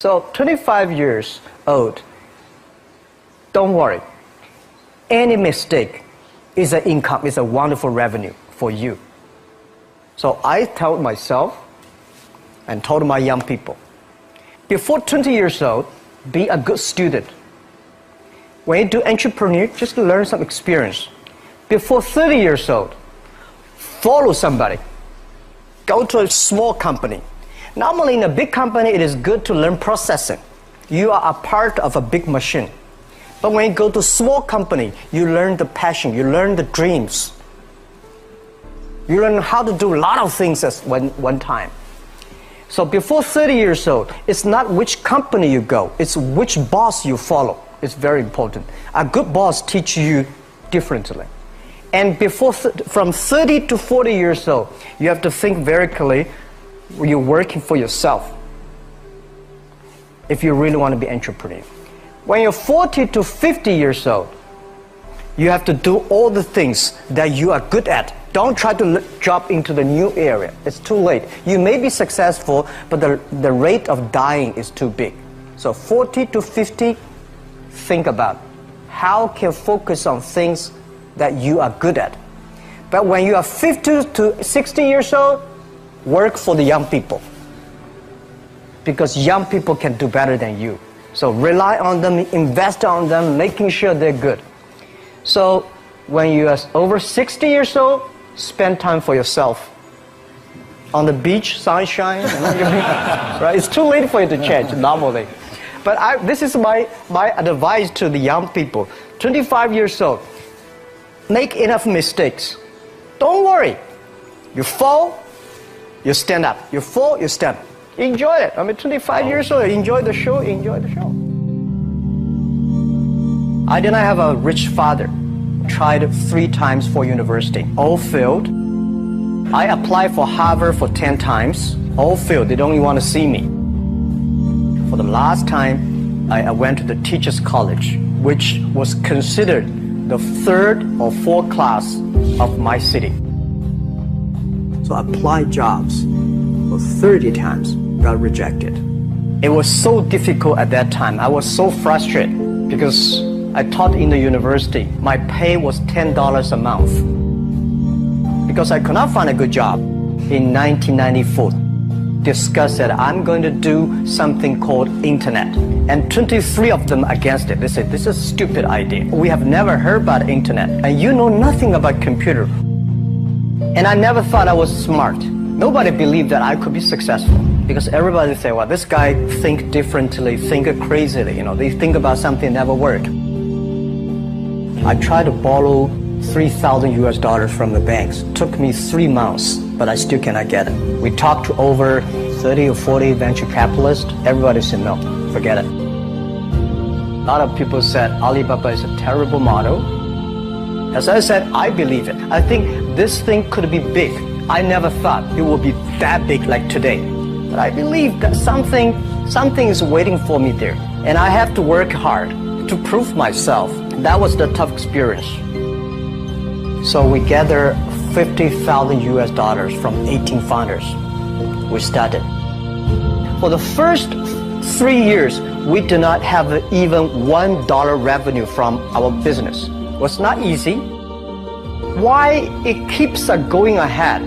So 25 years old, don't worry. Any mistake is an income, is a wonderful revenue for you. So I told myself and told my young people, before 20 years old, be a good student. When you do entrepreneur, just learn some experience. Before 30 years old, follow somebody. Go to a small company. Normally in a big company, it is good to learn processing. You are a part of a big machine. But when you go to a small company, you learn the passion, you learn the dreams. You learn how to do a lot of things at one time. So before 30 years old, it's not which company you go, it's which boss you follow. It's very important. A good boss teaches you differently. And from 30 to 40 years old, you have to think very clearly, you're working for yourself if you really want to be an entrepreneur. When you're 40 to 50 years old, you have to do all the things that you are good at. Don't try to jump into the new area. It's too late. You may be successful, but the rate of dying is too big. So 40 to 50, think about how can you focus on things that you are good at. But when you are 50 to 60 years old, work for the young people, because young people can do better than you. So rely on them, invest on them, making sure they're good. So when you are over 60 years old, spend time for yourself. On the beach, sunshine, right? It's too late for you to change normally. But this is my advice to the young people. 25 years old, make enough mistakes. Don't worry. You fall, you stand up. You fall, you stand up. Enjoy it. I mean, 25 years old, enjoy the show, enjoy the show. I did not have a rich father. Tried 3 times for university. All failed. I applied for Harvard for 10 times. All failed. They don't even want to see me. For the last time, I went to the teachers' college, which was considered the 3rd or 4th class of my city. So I applied jobs for 30 times, got rejected. It was so difficult at that time. I was so frustrated because I taught in the university. My pay was $10 a month. Because I could not find a good job in 1994. Discussed that I'm going to do something called internet. And 23 of them against it. They said, this is a stupid idea. We have never heard about internet. And you know nothing about computer. And I never thought I was smart. Nobody believed that I could be successful. Because everybody say, well, this guy think differently, think crazily. You know, they think about something never worked. I tried to borrow $3,000 from the banks. Took me 3 months, but I still cannot get it. We talked to over 30 or 40 venture capitalists. Everybody said, no, forget it. A lot of people said Alibaba is a terrible model. As I said, I believe it. I think this thing could be big. I never thought it would be that big like today. But I believe that something is waiting for me there. And I have to work hard to prove myself. That was the tough experience. So we gathered $50,000 from 18 founders. We started. For the first 3 years, we did not have even $1 revenue from our business. It was not easy. Why it keeps us going ahead,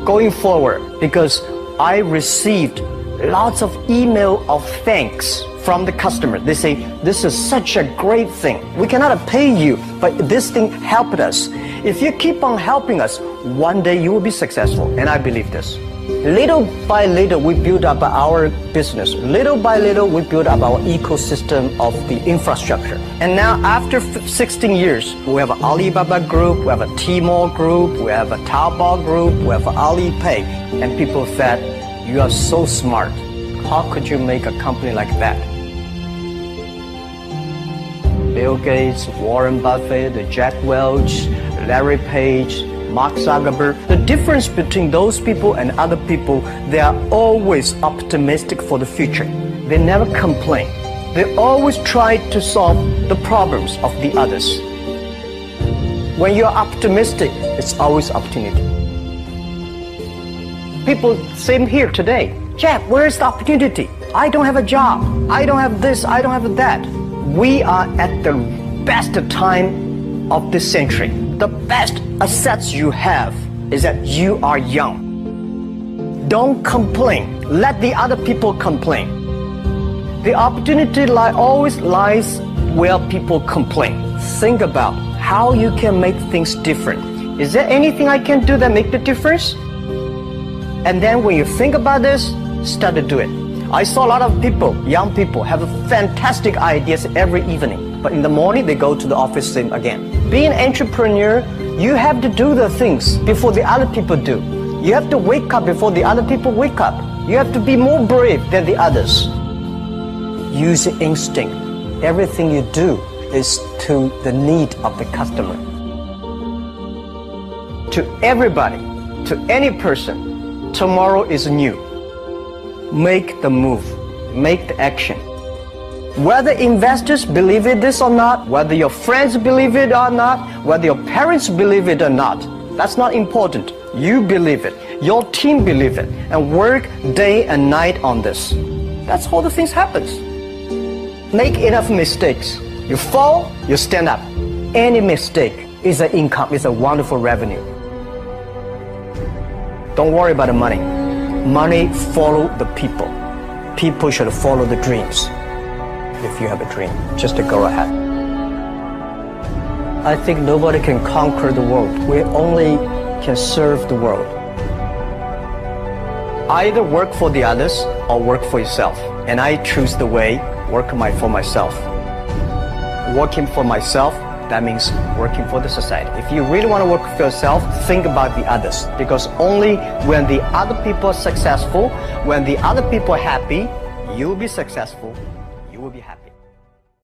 going forward? Because I received lots of email of thanks from the customer. They say, this is such a great thing. We cannot pay you, but this thing helped us. If you keep on helping us, one day you will be successful. And I believe this. Little by little, we build up our business. Little by little, we build up our ecosystem of the infrastructure. And now, after 16 years, we have an Alibaba group, we have a Tmall group, we have a Taobao group, we have Alipay. And people said, you are so smart. How could you make a company like that? Bill Gates, Warren Buffett, Jack Welch, Larry Page, Mark Zuckerberg. The difference between those people and other people, they are always optimistic for the future. They never complain. They always try to solve the problems of the others. When you're optimistic, it's always opportunity. People, same here today. Jeff, where is the opportunity? I don't have a job. I don't have this. I don't have that. We are at the best time of this century. The best assets you have is that you are young. Don't complain. Let the other people complain. The opportunity always lies where people complain. Think about how you can make things different. Is there anything I can do that make the difference? And then when you think about this, start to do it. I saw a lot of people, young people, have fantastic ideas every evening. But in the morning, they go to the office same again. Being an entrepreneur, you have to do the things before the other people do. You have to wake up before the other people wake up. You have to be more brave than the others. Use your instinct. Everything you do is to the need of the customer. To everybody, to any person, tomorrow is new. Make the move, make the action. Whether investors believe it this or not, whether your friends believe it or not, whether your parents believe it or not, that's not important. You believe it, your team believe it, and work day and night on this. That's how the things happens. Make enough mistakes. You fall, you stand up. Any mistake is an income, is a wonderful revenue. Don't worry about the money. Money follow the people. People should follow the dreams. If you have a dream, just to go ahead. I think nobody can conquer the world. We only can serve the world. Either work for the others or work for yourself. And I choose the way, work for myself. Working for myself, that means working for the society. If you really want to work for yourself, think about the others. Because only when the other people are successful, when the other people are happy, you will be successful, you will be happy.